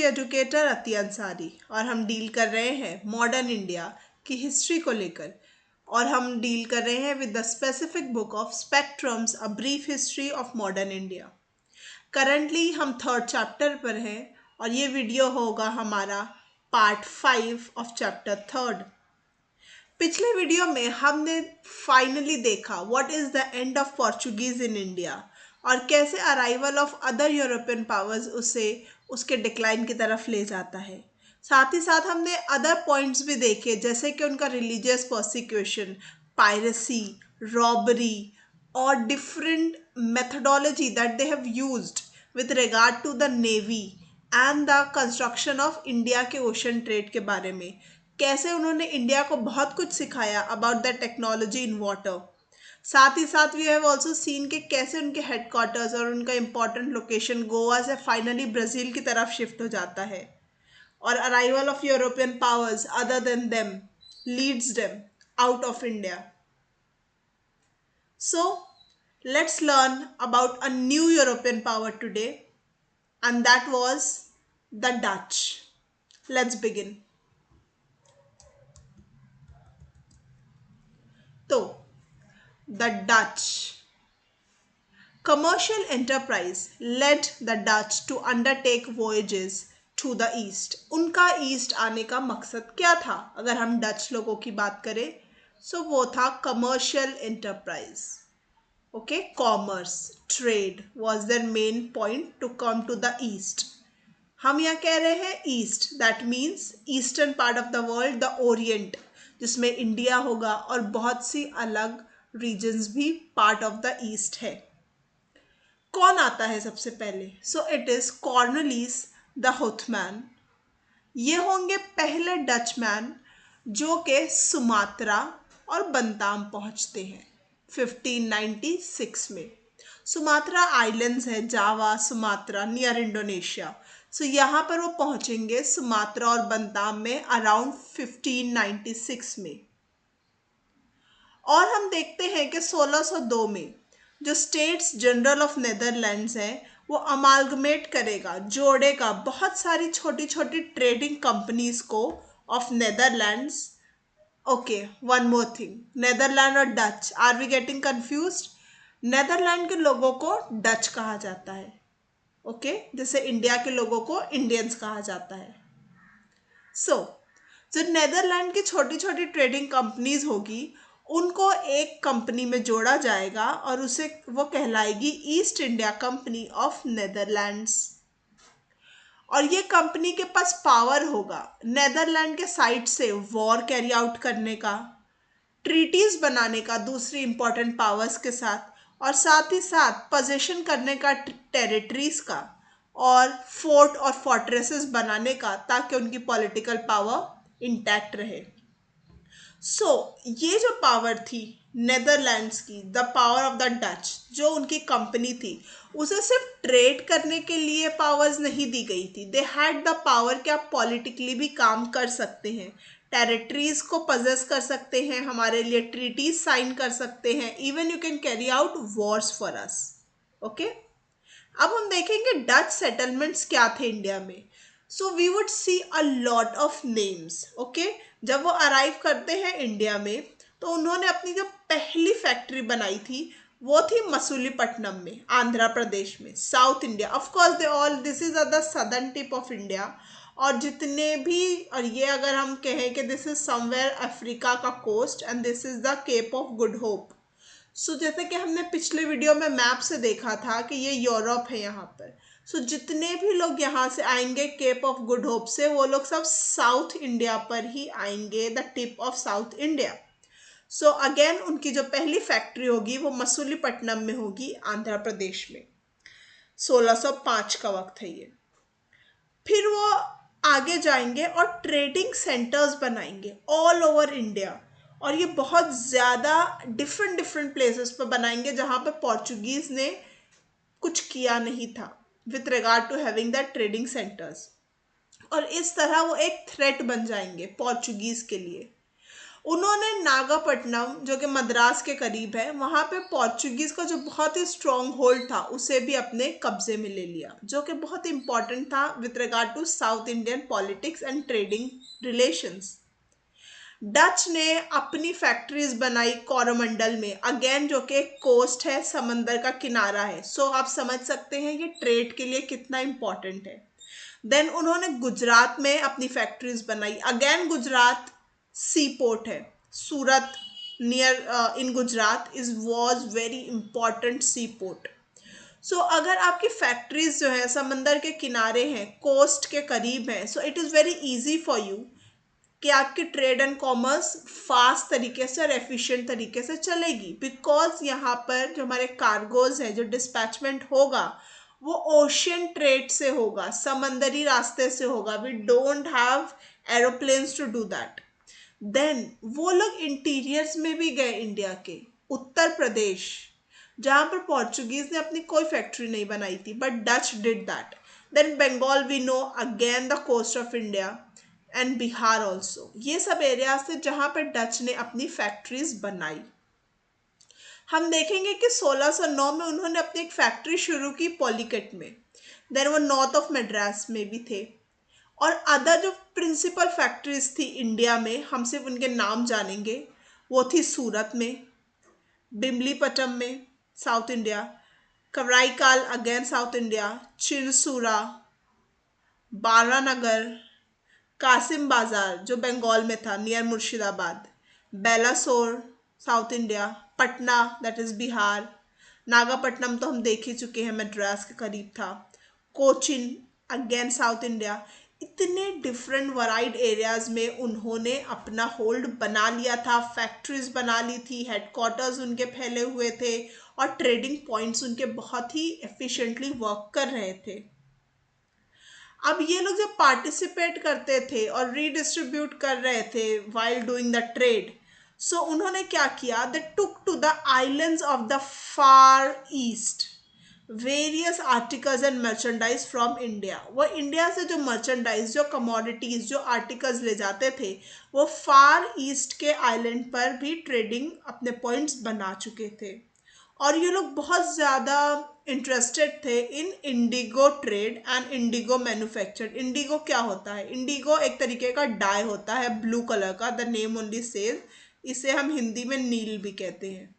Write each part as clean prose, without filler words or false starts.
Educator अति अंसारी और हम डील कर रहे हैं मॉडर्न इंडिया की हिस्ट्री को लेकर। और हम डील कर रहे हैं with the specific book of spectrums a brief history of modern India. Currently हम थर्ड चैप्टर पर हैं और ये वीडियो होगा हमारा पार्ट 5 ऑफ चैप्टर थर्ड। पिछले वीडियो में हमने फाइनली देखा what is the end of Portuguese in India और कैसे arrival of other European powers उसे उसके डिक्लाइन की तरफ ले जाता है। साथ ही साथ हमने अदर पॉइंट्स भी देखे जैसे कि उनका रिलीजियस प्रोसिक्यूशन, पायरेसी, रॉबरी और different methodology that they have used with regard to the navy and the construction of India के ओशन ट्रेड के बारे में। कैसे उन्होंने इंडिया को बहुत कुछ सिखाया about the technology in water. साथ ही साथ वी हैव ऑल्सो सीन कि कैसे उनके हेडक्वार्टर्स और उनका इम्पोर्टेंट लोकेशन गोवा से फाइनली ब्राज़ील की तरफ शिफ्ट हो जाता है और arrival of European powers other than them leads them out of India. So, let's learn about a new European power today, and that was the Dutch. Let's begin. So, the Dutch. Commercial enterprise led the Dutch to undertake voyages to the east. उनका east आने का मकसद क्या था? अगर हम Dutch लोगों की बात करें सो वो था commercial enterprise. Okay, commerce, trade was their main point to come to the east. हम यहाँ कह रहे हैं east, that means eastern part of the world, the Orient, जिसमें इंडिया होगा और बहुत सी अलग रीजन्स भी पार्ट ऑफ द ईस्ट है। कौन आता है सबसे पहले? So it is Cornelis de Houtman. ये होंगे पहले डचमैन जो कि सुमात्रा और बंताम पहुंचते हैं 1596 में। सुमात्रा आइलैंड्स है, जावा, सुमात्रा नियर इंडोनेशिया। सो यहाँ पर वो पहुंचेंगे सुमात्रा और बंताम में अराउंड 1596 में। और हम देखते हैं कि 1602 में जो स्टेट्स जनरल ऑफ नेदरलैंड्स है वो अमालगमेट करेगा, जोड़ेगा बहुत सारी छोटी छोटी ट्रेडिंग कंपनीज को of Netherlands. Okay, one more thing, Netherland और Dutch, are we getting confused? Netherland के लोगों को डच कहा जाता है, ओके, जैसे इंडिया के लोगों को इंडियंस कहा जाता है। सो जो नेदरलैंड की छोटी छोटी ट्रेडिंग कंपनीज होगी उनको एक कंपनी में जोड़ा जाएगा और उसे वो कहलाएगी East India company of Netherlands. और ये कंपनी के पास पावर होगा नेदरलैंड के साइड से वॉर कैरी आउट करने का, ट्रीटीज बनाने का दूसरी इंपॉर्टेंट पावर्स के साथ ही साथ पोजीशन करने का टेरिटरीज का, और फोर्ट और फोर्ट्रेसेस बनाने का ताकि उनकी पॉलिटिकल पावर इंटैक्ट रहे। ये जो पावर थी नेदरलैंड्स की, the power of the Dutch, जो उनकी कंपनी थी, उसे सिर्फ ट्रेड करने के लिए पावर्स नहीं दी गई थी। दे हैड द पावर कि आप पॉलिटिकली भी काम कर सकते हैं, टेरिटरीज को पजेस कर सकते हैं, हमारे लिए ट्रीटीज साइन कर सकते हैं, even you can carry out wars for us. Okay, अब हम देखेंगे डच सेटलमेंट्स क्या थे इंडिया में। So we would see a lot of names. Okay, जब वो अराइव करते हैं इंडिया में तो उन्होंने अपनी जो पहली फैक्ट्री बनाई थी वो थी मसूलीपट्टनम में, आंध्र प्रदेश में, south India. Of course they all this is the southern tip of India. और जितने भी, और ये अगर हम कहें कि दिस इज समवेयर अफ्रीका का coast and this is the Cape of Good Hope. जैसे कि हमने पिछले वीडियो में मैप से देखा था कि ये यूरोप है यहाँ पर। जितने भी लोग यहाँ से आएंगे केप ऑफ गुड होप से, वो लोग सब साउथ इंडिया पर ही आएंगे, the tip of south India. Again उनकी जो पहली फैक्ट्री होगी वो मसूलीपट्टनम में होगी, आंध्र प्रदेश में। 1605 का वक्त है ये। फिर वो आगे जाएंगे और ट्रेडिंग सेंटर्स बनाएंगे ऑल ओवर इंडिया, और ये बहुत ज़्यादा डिफरेंट डिफरेंट प्लेसेस पर बनाएंगे जहाँ पे पोर्चुगीज़ ने कुछ किया नहीं था with regard to having that trading centres. और इस तरह वो एक थ्रेट बन जाएंगे पोर्चुगीज़ के लिए। उन्होंने नागापट्टनम जो कि मद्रास के करीब है वहां पे पोर्चुगीज का जो बहुत ही स्ट्रॉन्ग होल्ड था उसे भी अपने कब्जे में ले लिया, जो कि बहुत इंपॉर्टेंट था with regard to South Indian politics and trading relations. Dutch ने अपनी फैक्ट्रीज बनाई कोरोमंडल में, अगेन जो कि कोस्ट है, समंदर का किनारा है। सो आप समझ सकते हैं ये ट्रेड के लिए कितना इंपॉर्टेंट है। देन उन्होंने गुजरात में अपनी फैक्ट्रीज बनाई, अगेन गुजरात सी पोर्ट है, Surat near in Gujarat is was very important sea port. So अगर आपकी फैक्ट्रीज जो है समंदर के किनारे हैं, कोस्ट के करीब हैं, so it is very easy for you कि आपकी ट्रेड एंड कॉमर्स फास्ट तरीके से और एफिशिएंट तरीके से चलेगी, बिकॉज यहाँ पर जो हमारे कार्गोज है, जो डिस्पैचमेंट होगा वो ओशियन ट्रेड से होगा, समंदरी रास्ते से होगा। We don't have aeroplanes to do that. Then वो लोग इंटीरियर्स में भी गए इंडिया के, उत्तर प्रदेश जहाँ पर पोर्चुगीज ने अपनी कोई फैक्ट्री नहीं बनाई थी, but Dutch did that. Then Bengal we know, again the coast of India, and Bihar also, ये सब एरियाज थे जहाँ पर डच ने अपनी फैक्ट्रीज बनाई। हम देखेंगे कि 1609 में उन्होंने अपनी एक फैक्ट्री शुरू की पॉलीकट में। देन वो नॉर्थ ऑफ मद्रास में भी थे। और अदर जो प्रिंसिपल फैक्ट्रीज थी इंडिया में, हम सिर्फ उनके नाम जानेंगे, वो थी सूरत में, बिमलीपट्टम में south India, Karaikal again south India, Chinsura, Baranagar, Kasimbazar जो बंगाल में था near Murshidabad, Balasore south India, Patna that is Bihar, Nagapattinam तो हम देख ही चुके हैं, मद्रास के करीब था, कोचिन अगेन साउथ इंडिया। इतने डिफरेंट वराइड एरियाज में उन्होंने अपना होल्ड बना लिया था, फैक्ट्रीज बना ली थी, हेडक्वार्टर्स उनके फैले हुए थे और ट्रेडिंग पॉइंट्स उनके बहुत ही एफिशिएंटली वर्क कर रहे थे। अब ये लोग जब पार्टिसिपेट करते थे और रीडिस्ट्रीब्यूट कर रहे थे while doing the trade, so उन्होंने क्या किया, they took to the islands of the far east various articles and merchandise from India. वो इंडिया से जो मर्चेंडाइज, जो कमोडिटीज, जो आर्टिकल्स ले जाते थे, वो फार ईस्ट के आइलैंड पर भी ट्रेडिंग अपने पॉइंट्स बना चुके थे। और ये लोग बहुत ज़्यादा इंटरेस्टेड थे in indigo trade and indigo manufacture. Indigo क्या होता है? इंडिगो एक तरीके का डाई होता है ब्लू कलर का, द नेम ओनली सेज। इसे हम हिंदी में नील भी कहते हैं।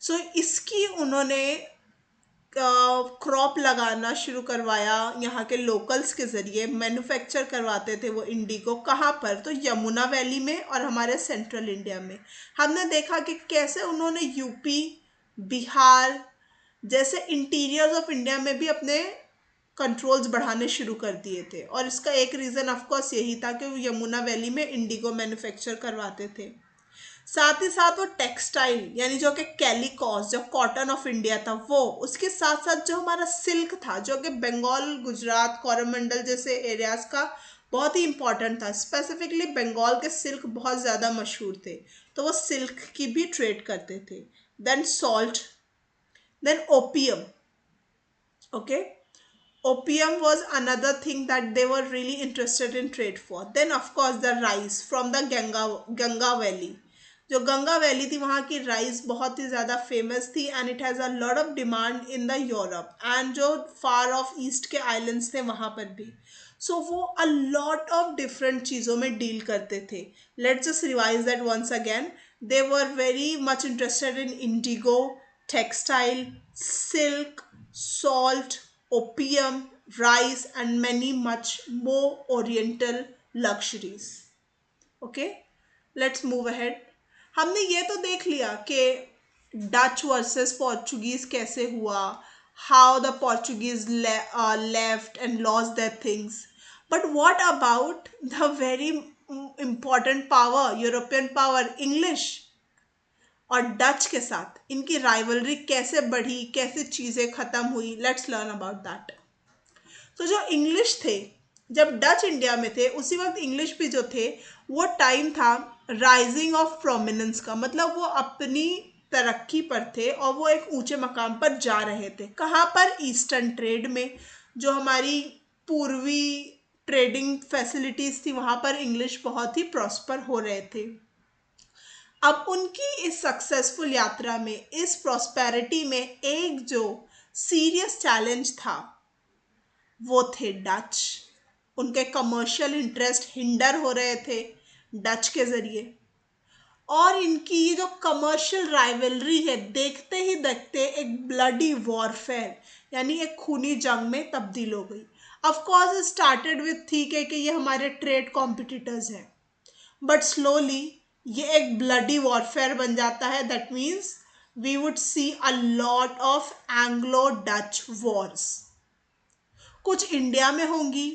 सो इसकी उन्होंने क्रॉप लगाना शुरू करवाया, यहाँ के लोकल्स के ज़रिए मैन्युफैक्चर करवाते थे वो इंडिगो। कहाँ पर? तो यमुना वैली में और हमारे सेंट्रल इंडिया में। हमने देखा कि कैसे उन्होंने यूपी, बिहार जैसे इंटीरियर्स ऑफ इंडिया में भी अपने कंट्रोल्स बढ़ाने शुरू कर दिए थे, और इसका एक रीज़न ऑफकोर्स यही था कि वो यमुना वैली में इंडिगो मैन्युफैक्चर करवाते थे। साथ ही साथ वो टेक्सटाइल, यानी जो कि कैलिकॉस, जो कॉटन ऑफ इंडिया था वो, उसके साथ साथ जो हमारा सिल्क था, जो कि बंगाल, गुजरात, कोरोमंडल जैसे एरियाज का बहुत ही इंपॉर्टेंट था। स्पेसिफिकली बंगाल के सिल्क बहुत ज़्यादा मशहूर थे, तो वो सिल्क की भी ट्रेड करते थे। Then salt, then opium. Okay, opium was another thing that they were really interested in trade for. Then of course the rice from the Ganga Valley, जो गंगा वैली थी वहाँ की राइस बहुत ही ज़्यादा फेमस थी, and it has a lot of demand in the Europe and जो फार of east के islands थे वहाँ पर भी। सो वो अ लॉट ऑफ डिफरेंट चीज़ों में डील करते थे। Let's just revise that once again. They were very much interested in indigo, textile, silk, salt, opium, rice, and many much more oriental luxuries. Okay, let's move ahead. हमने ये तो देख लिया कि डच वर्सेस पोर्चुगीज कैसे हुआ, how the Portuguese left and lost their things, but what about the very important power, European power, English और Dutch के साथ इनकी राइवलरी कैसे बढ़ी, कैसे चीज़ें ख़त्म हुई? Let's learn about that. तो जो इंग्लिश थे, जब डच इंडिया में थे उसी वक्त इंग्लिश भी जो थे, वो टाइम था राइजिंग ऑफ प्रोमिनेंस का, मतलब वो अपनी तरक्की पर थे और वो एक ऊंचे मकाम पर जा रहे थे। कहाँ पर? ईस्टर्न ट्रेड में, जो हमारी पूर्वी ट्रेडिंग फैसिलिटीज थी, वहां पर इंग्लिश बहुत ही प्रॉस्पर हो रहे थे। अब उनकी इस सक्सेसफुल यात्रा में, इस प्रॉस्पेरिटी में एक जो सीरियस चैलेंज था वो थे डच। उनके कमर्शियल इंटरेस्ट हिंडर हो रहे थे डच के जरिए, और इनकी ये जो कमर्शियल राइवलरी है देखते ही देखते एक ब्लडी वॉरफेयर यानी एक खूनी जंग में तब्दील हो गई। ऑफ कोर्स स्टार्टेड विथ ठीक है कि ये हमारे ट्रेड कॉम्पिटिटर्स हैं, बट स्लोली ये एक ब्लडी वॉरफेयर बन जाता है। That means we would see a lot of Anglo Dutch wars. कुछ इंडिया में होंगी,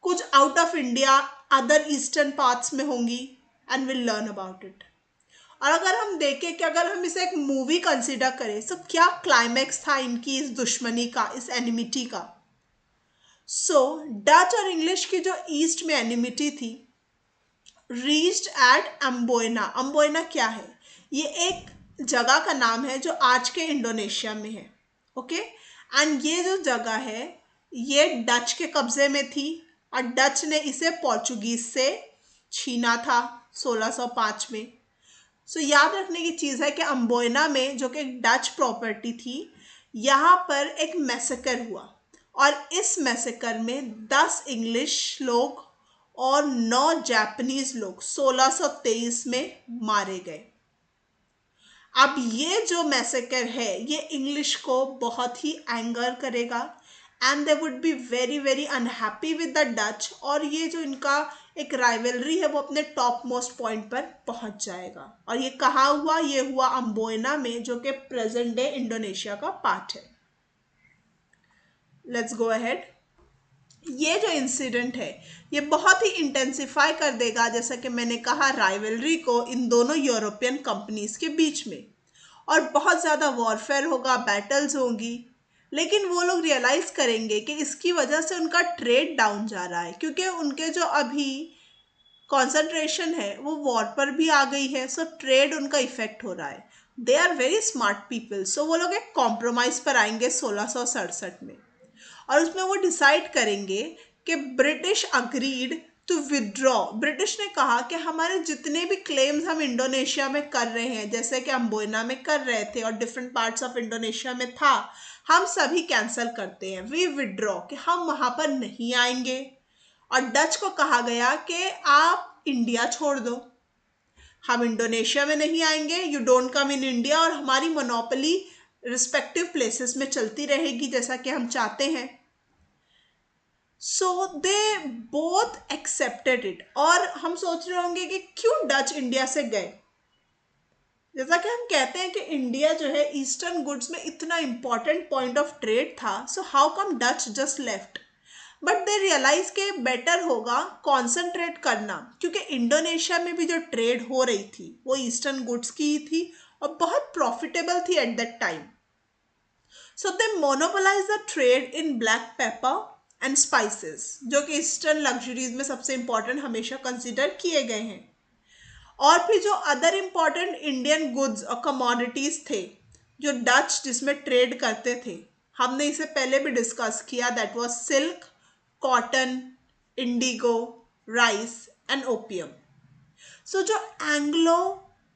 कुछ out of India other eastern parts में होंगी, and will learn about it. और अगर हम देखें कि अगर हम इसे एक मूवी कंसिडर करें तो क्या क्लाइमैक्स था इनकी इस दुश्मनी का, इस एनिमिटी का। सो डच और इंग्लिश की जो ईस्ट में एनिमिटी थी रीच्ड एट अम्बोयना। अम्बोयना क्या है? ये एक जगह का नाम है जो आज के इंडोनेशिया में है। ओके, एंड ये जो जगह है ये डच के कब्जे में थी, और डच ने इसे पोर्चुगीज से छीना था 1605 में। सो याद रखने की चीज़ है कि अम्बोयना में, जो कि एक डच प्रॉपर्टी थी, यहाँ पर एक मैसेकर हुआ, और इस मैसेकर में 10 इंग्लिश लोग और 9 जापानीज लोग 1623 में मारे गए। अब ये जो मैसेकर है ये इंग्लिश को बहुत ही एंगर करेगा, and they would be very very unhappy with the Dutch, और ये जो इनका एक राइवलरी है वो अपने टॉप मोस्ट पॉइंट पर पहुंच जाएगा। और ये कहाँ हुआ? ये हुआ अम्बोयना में, जो कि प्रेजेंट डे इंडोनेशिया का पार्ट है। Let's go ahead. ये जो इंसिडेंट है ये बहुत ही इंटेंसिफाई कर देगा, जैसा कि मैंने कहा, राइवलरी को इन दोनों यूरोपियन कंपनीज के बीच में, और बहुत ज़्यादा वॉरफेयर होगा, बैटल्स होंगी। लेकिन वो लोग रियलाइज़ करेंगे कि इसकी वजह से उनका ट्रेड डाउन जा रहा है, क्योंकि उनके जो अभी कंसंट्रेशन है वो वॉर पर भी आ गई है। सो ट्रेड उनका इफेक्ट हो रहा है। They are very smart people, so वो लोग एक कॉम्प्रोमाइज़ पर आएंगे 1667 में, और उसमें वो डिसाइड करेंगे कि British agreed to withdraw. British ने कहा कि हमारे जितने भी क्लेम्स हम इंडोनेशिया में कर रहे हैं, जैसे कि अम्बोयना में कर रहे थे और डिफरेंट पार्ट्स ऑफ इंडोनेशिया में था, हम सभी कैंसिल करते हैं, वी विदड्रॉ, कि हम वहां पर नहीं आएंगे। और डच को कहा गया कि आप इंडिया छोड़ दो, हम इंडोनेशिया में नहीं आएंगे, you don't come in India, और हमारी मोनोपोली रिस्पेक्टिव प्लेसेस में चलती रहेगी जैसा कि हम चाहते हैं। सो दे बोथ एक्सेप्टेड इट। और हम सोच रहे होंगे कि क्यों डच इंडिया से गए। जैसा कि हम कहते हैं कि इंडिया जो है ईस्टर्न गुड्स में इतना इंपॉर्टेंट पॉइंट ऑफ ट्रेड था, so how come Dutch just left. But they realise के बेटर होगा कॉन्सेंट्रेट करना, क्योंकि इंडोनेशिया में भी जो ट्रेड हो रही थी वो ईस्टर्न गुड्स की ही थी और बहुत प्रॉफिटेबल थी at that time. So they monopolise the trade in black pepper and spices, जो कि ईस्टर्न लग्जरीज में सबसे इंपॉर्टेंट हमेशा कंसिडर किए गए हैं। और फिर जो अदर इंपॉर्टेंट इंडियन गुड्स और कमोडिटीज थे जो डच जिसमें ट्रेड करते थे, हमने इसे पहले भी डिस्कस किया, that was silk, cotton, indigo, rice and opium. So जो एंग्लो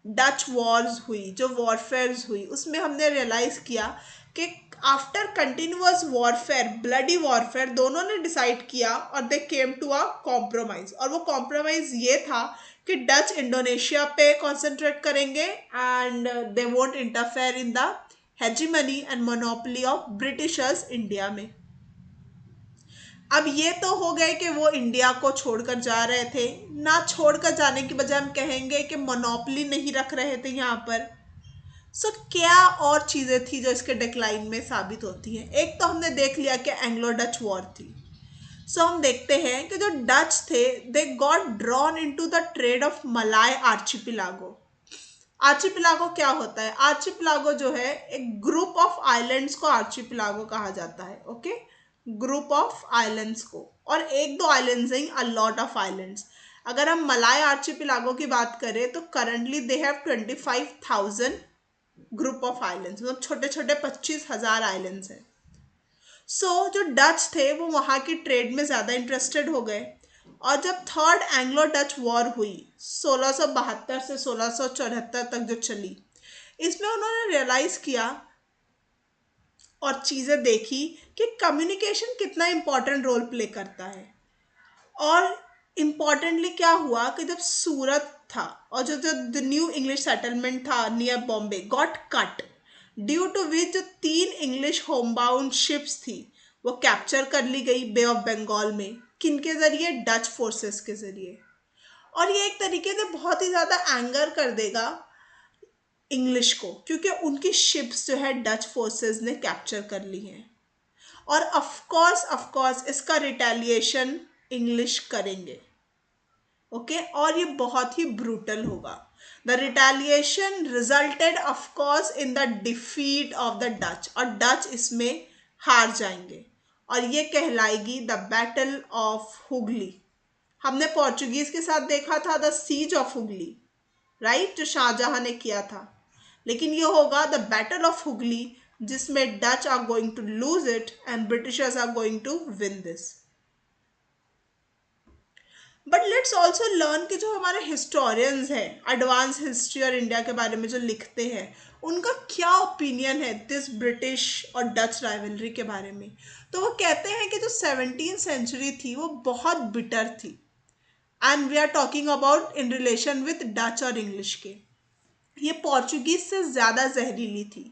डच वॉर्स हुई, जो वॉरफेयर्स हुई, उसमें हमने रियलाइज किया कि after continuous warfare, bloody warfare, दोनों ने डिसाइड किया और दे केम टू अ कॉम्प्रोमाइज। और वो कॉम्प्रोमाइज ये था कि डच इंडोनेशिया पे कॉन्सेंट्रेट करेंगे and they won't interfere in the hegemony and monopoly of Britishers India में। अब ये तो हो गए कि वो इंडिया को छोड़कर जा रहे थे, ना छोड़कर जाने की बजाय हम कहेंगे कि मोनोपोली नहीं रख रहे थे यहाँ पर। सो क्या और चीज़ें थी जो इसके डिक्लाइन में साबित होती हैं। एक तो हमने देख लिया कि एंग्लो डच वॉर थी। सो हम देखते हैं कि जो डच थे they got drawn into the trade of Malay archipelago. Archipelago क्या होता है? आर्चिपिलागो जो है एक ग्रुप ऑफ आइलैंड्स को आर्चिपिलागो कहा जाता है। ओके, ग्रुप ऑफ आइलैंड्स को, और एक दो आइलैंड्स नहीं, अ लॉट ऑफ आइलैंड्स। अगर हम मलाय आर्चिपिलागो की बात करें तो currently they have 25,000 group of islands, मतलब छोटे छोटे 25,000 आइलैंड्स हैं। जो डच थे वो वहाँ की ट्रेड में ज़्यादा इंटरेस्टेड हो गए। और जब थर्ड एंग्लो डच वॉर हुई 1672 से 1674 तक जो चली, इसमें उन्होंने रियलाइज किया और चीज़ें देखी कि कम्युनिकेशन कितना इम्पोर्टेंट रोल प्ले करता है। और इम्पॉर्टेंटली क्या हुआ कि जब सूरत था और जो जो द न्यू इंग्लिश सेटलमेंट था near Bombay got cut, due to which जो 3 इंग्लिश होमबाउंड शिप्स थी वो कैप्चर कर ली गई बे ऑफ बंगाल में। किनके जरिए? डच फोर्सेस के जरिए। और ये एक तरीके से बहुत ही ज़्यादा एंगर कर देगा इंग्लिश को, क्योंकि उनकी शिप्स जो है डच फोर्सेस ने कैप्चर कर ली हैं। और ऑफ कोर्स इसका रिटेलिएशन इंग्लिश करेंगे। ओके और ये बहुत ही ब्रूटल होगा। The retaliation resulted of course in the defeat of the Dutch, और डच इसमें हार जाएंगे और ये कहलाएगी द बैटल ऑफ हुगली। हमने पोर्चुगीज के साथ देखा था the siege of Hooghly, right, जो शाहजहां ने किया था। लेकिन ये होगा द बैटल ऑफ हुगली, जिसमें Dutch are going to lose it and Britishers are going to win this. But let's also learn कि जो हमारे हिस्टोरियंस हैं एडवांस हिस्ट्री और इंडिया के बारे में जो लिखते हैं, उनका क्या ओपिनियन है दिस ब्रिटिश और डच राइवलरी के बारे में। तो वो कहते हैं कि जो 17th सेंचुरी थी वो बहुत बिटर थी, and we are talking about in relation with Dutch और इंग्लिश के। ये पोर्चुगीज से ज़्यादा जहरीली थी,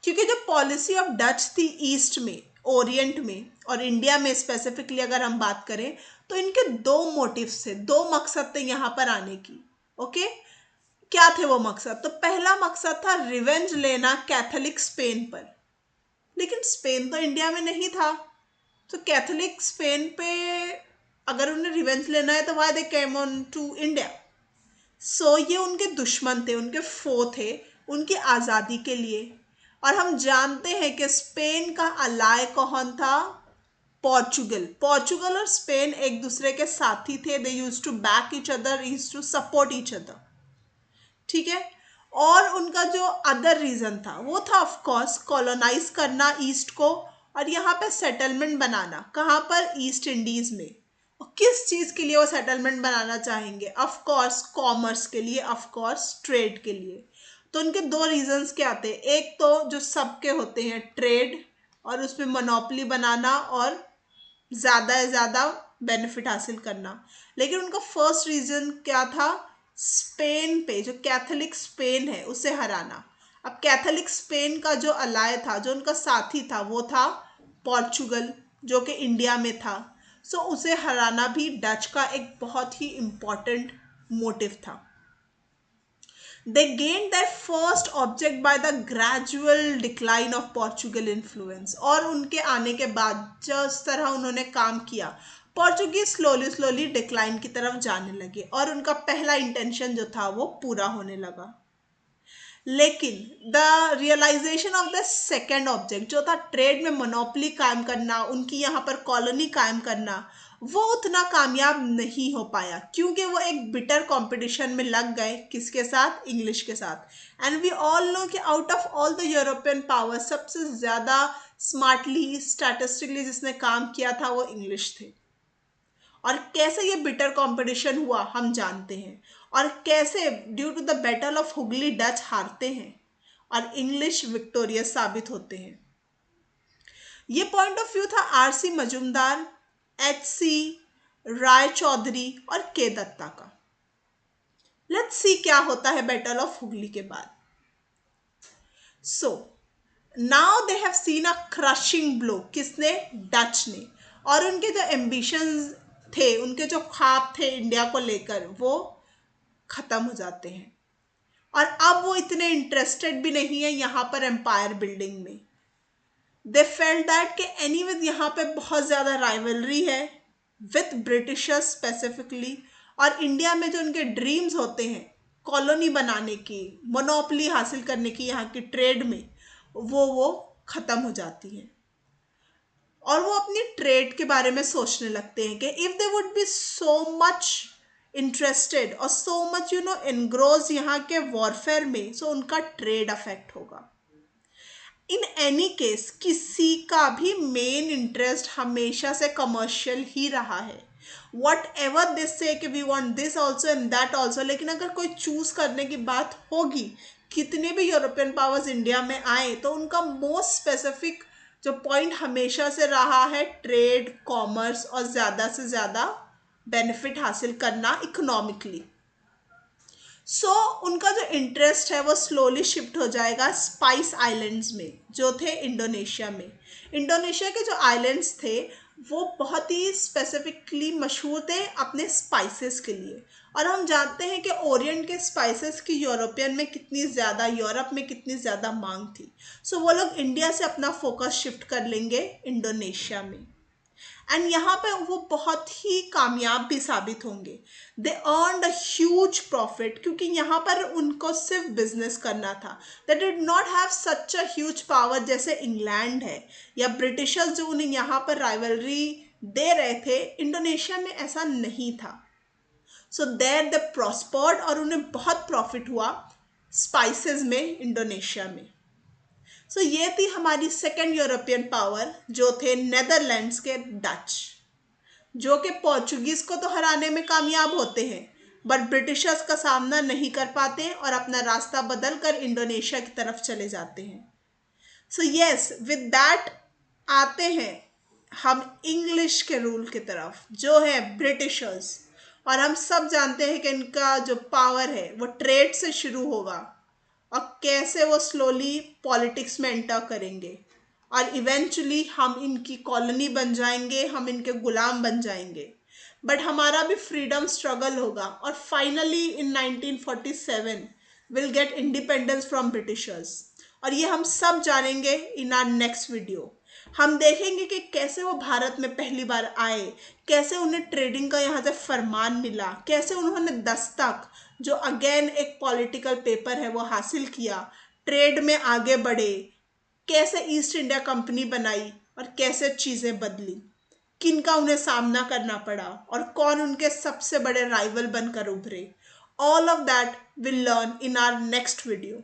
क्योंकि जो पॉलिसी ऑफ डच थी ईस्ट में, ओरिएंट में और इंडिया में स्पेसिफिकली अगर हम बात करें, तो इनके दो मोटिव्स थे, दो मकसद थे यहाँ पर आने की। ओके क्या थे वो मकसद? तो पहला मकसद था रिवेंज लेना कैथोलिक स्पेन पर। लेकिन स्पेन तो इंडिया में नहीं था, तो कैथोलिक स्पेन पे अगर उन्हें रिवेंज लेना है तो why they came on to India. ये उनके दुश्मन थे, उनके फो थे उनकी आज़ादी के लिए। और हम जानते हैं कि स्पेन का अलाय कौन था? पोर्चुगल। पोर्चुगल और स्पेन एक दूसरे के साथी थे, they use to back each other, use to support each other. ठीक है। और उनका जो अदर रीजन था वो था ऑफ कोर्स कॉलोनाइज करना ईस्ट को, और यहाँ पे सेटलमेंट बनाना। कहाँ पर? ईस्ट इंडीज में। और किस चीज के लिए वो सेटलमेंट बनाना चाहेंगे? ऑफ कोर्स कॉमर्स के लिए, ऑफ कोर्स ट्रेड के लिए। तो उनके दो रीजंस क्या थे? एक तो जो सबके होते हैं ट्रेड, और उसमें मोनोपोली बनाना और ज़्यादा से ज़्यादा बेनिफिट हासिल करना। लेकिन उनका फर्स्ट रीजन क्या था? स्पेन पे, जो कैथोलिक स्पेन है उसे हराना। अब कैथोलिक स्पेन का जो अलाय था, जो उनका साथी था, वो था पोर्चुगल, जो कि इंडिया में था। उसे हराना भी डच का एक बहुत ही इम्पोर्टेंट मोटिव था। They gained their first object by the gradual decline of Portugal influence। और उनके आने के बाद जिस तरह उन्होंने काम किया, पोर्चुगीज स्लोली स्लोली डिक्लाइन की तरफ जाने लगे और उनका पहला इंटेंशन जो था वो पूरा होने लगा। लेकिन the realization of the second object जो था ट्रेड में मोनोपोली कायम करना, उनकी यहाँ पर कॉलोनी कायम करना, वो उतना कामयाब नहीं हो पाया, क्योंकि वो एक बिटर कंपटीशन में लग गए। किसके साथ? इंग्लिश के साथ। एंड वी ऑल नो कि out of all the European power सबसे ज़्यादा स्मार्टली स्टैटिस्टिकली जिसने काम किया था वो इंग्लिश थे। और कैसे ये बिटर कंपटीशन हुआ हम जानते हैं, और कैसे due to the battle of Hooghly Dutch हारते हैं और इंग्लिश विक्टोरियस साबित होते हैं। ये पॉइंट ऑफ व्यू था RC Majumdar, H C Ray Chaudhuri और के दत्ता का। लेट्स सी क्या होता है बैटल ऑफ हुगली के बाद। Now they have seen a crushing blow. किसने? डच ने। और उनके जो एम्बिशंस थे, उनके जो ख्वाब थे इंडिया को लेकर, वो खत्म हो जाते हैं। और अब वो इतने इंटरेस्टेड भी नहीं है यहाँ पर एम्पायर बिल्डिंग में। दे फेल्ट दैट कि एनीवे यहाँ पे बहुत ज़्यादा राइवलरी है विथ ब्रिटिशर्स स्पेसिफिकली, और इंडिया में जो उनके ड्रीम्स होते हैं कॉलोनी बनाने की, मोनोपोली हासिल करने की यहाँ की ट्रेड में, वो ख़त्म हो जाती हैं। और वो अपनी ट्रेड के बारे में सोचने लगते हैं कि if they would be so much interested और सो मच एनग्रोज यहाँ के वॉरफेयर में, उनका ट्रेड अफेक्ट होगा। इन एनी केस किसी का भी मेन इंटरेस्ट हमेशा से कमर्शियल ही रहा है। वट एवर दिस से कि we want this also and that also, लेकिन अगर कोई चूज करने की बात होगी, कितने भी यूरोपियन पावर्स इंडिया में आए तो उनका मोस्ट स्पेसिफिक जो पॉइंट हमेशा से रहा है ट्रेड, कॉमर्स और ज़्यादा से ज़्यादा बेनिफिट हासिल करना इकोनॉमिकली। उनका जो इंटरेस्ट है वो स्लोली शिफ्ट हो जाएगा स्पाइस आइलैंड्स में, जो थे इंडोनेशिया में। इंडोनेशिया के जो आइलैंड्स थे वो बहुत ही स्पेसिफिकली मशहूर थे अपने स्पाइसेस के लिए। और हम जानते हैं कि ओरिएंट के स्पाइसेस की यूरोप में कितनी ज़्यादा मांग थी। वो लोग इंडिया से अपना फोकस शिफ्ट कर लेंगे इंडोनेशिया में। एंड यहाँ पे वो बहुत ही कामयाब भी साबित होंगे। दे अर्नड अ ह्यूज प्रॉफिट, क्योंकि यहाँ पर उनको सिर्फ बिजनेस करना था। They did not have such a huge power जैसे इंग्लैंड है या ब्रिटिशर्स जो उन्हें यहाँ पर राइवलरी दे रहे थे। इंडोनेशिया में ऐसा नहीं था। देयर दे प्रॉस्पर्ड और उन्हें बहुत प्रॉफिट हुआ स्पाइसेस में इंडोनेशिया में। ये थी हमारी सेकेंड यूरोपियन पावर, जो थे नेदरलैंड्स के डच, जो कि पोर्चुगीज को तो हराने में कामयाब होते हैं बट ब्रिटिशर्स का सामना नहीं कर पाते और अपना रास्ता बदल कर इंडोनेशिया की तरफ चले जाते हैं। यस, विद दैट आते हैं हम इंग्लिश के रूल की तरफ, जो है ब्रिटिशर्स। और हम सब जानते हैं कि इनका जो पावर है वो ट्रेड से शुरू होगा और कैसे वो स्लोली पॉलिटिक्स में एंटर करेंगे और इवेंचुअली हम इनकी कॉलोनी बन जाएंगे, हम इनके गुलाम बन जाएंगे। बट हमारा भी फ्रीडम स्ट्रगल होगा और finally in 1947 will get independence from Britishers. और ये हम सब जानेंगे इन आवर नेक्स्ट वीडियो। हम देखेंगे कि कैसे वो भारत में पहली बार आए, कैसे उन्हें ट्रेडिंग का यहाँ से फरमान मिला, कैसे उन्होंने दस्तक, जो अगेन एक पॉलिटिकल पेपर है, वो हासिल किया, ट्रेड में आगे बढ़े, कैसे ईस्ट इंडिया कंपनी बनाई और कैसे चीज़ें बदली, किनका उन्हें सामना करना पड़ा और कौन उनके सबसे बड़े राइवल बनकर उभरे। All of that will learn in our next video.